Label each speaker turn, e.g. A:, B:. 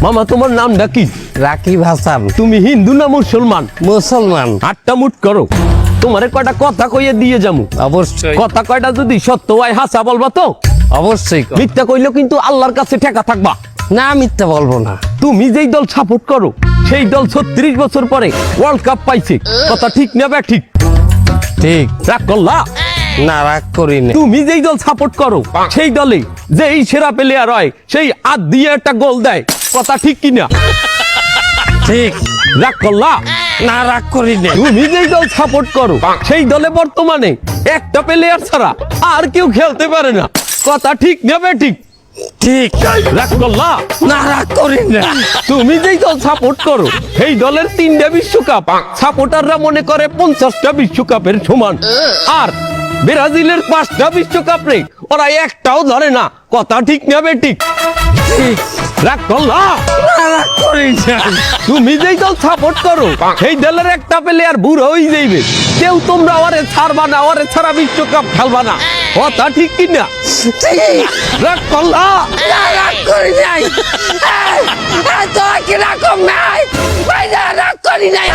A: মামা তোমার নামটা কি?
B: রাকিব হাসান।
A: তুমি হিন্দু না মুসলমান?
B: মুসলমান।
A: আটটা মুট করো, তোমারে কয়টা কথা কইয়ে দিয়ে যামু।
B: অবশ্যই
A: কথা কয়টা যদি সত্য হয় হাসা বলবা তো?
B: অবশ্যই।
A: মিথ্যা কইলেও কিন্তু আল্লাহর কাছে ঠেকা থাকবা।
B: না মিথ্যা বলবো না।
A: তুমি যেই দল সাপোর্ট করো সেই দল 36 বছর পরে ওয়ার্ল্ড কাপ পাইছে, কথা ঠিক না বে ঠিক?
B: ঠিক।
A: রাগ করলা?
B: না রাগ করিনি।
A: তুমি যেই দল সাপোর্ট করো সেই দলে যেই সেরা প্লেয়ার হয় সেই হাত দিয়ে একটা গোল দেয়, কথা ঠিক কিনা?
B: ঠিক।
A: রাগ করলা?
B: না রাগ করিনি।
A: তুমি যেই দল সাপোর্ট করো সেই দলে বর্তমানে একটা প্লেয়ার ছাড়া আর কেউ খেলতে পারে না, কথা ঠিক না বে ঠিক?
B: ঠিক।
A: রাগ করলা?
B: না রাগ করিনি।
A: তুমি যেই দল সাপোর্ট করো সেই দলের 3টা বিশ্বকাপ সাপোর্টাররা মনে করে 50টা বিশ্বকাপের সমান, আর ব্রাজিলের 5টা বিশ্বকাপ রে ওরা একটাও ধরে না, কথা ঠিক না বে ঠিক?
B: ঠিক।
A: রাগ করলা?
B: না রাগ করিনি।
A: তুমি যেই দল সাপোর্ট করো সেই দলের একটা প্লেয়ার বুড়ো হয়ে যাইবে, কেউ তোমরা ওরে ছাড়বা না, ওরে ছাড়া বিশ্বকাপ খেলবা না, কথা ঠিক কিনা?
B: ঠিক।
A: রাগ করলা?
B: না রাগ করি নাই। তো কি রকম নাই? রাগ করি নাই।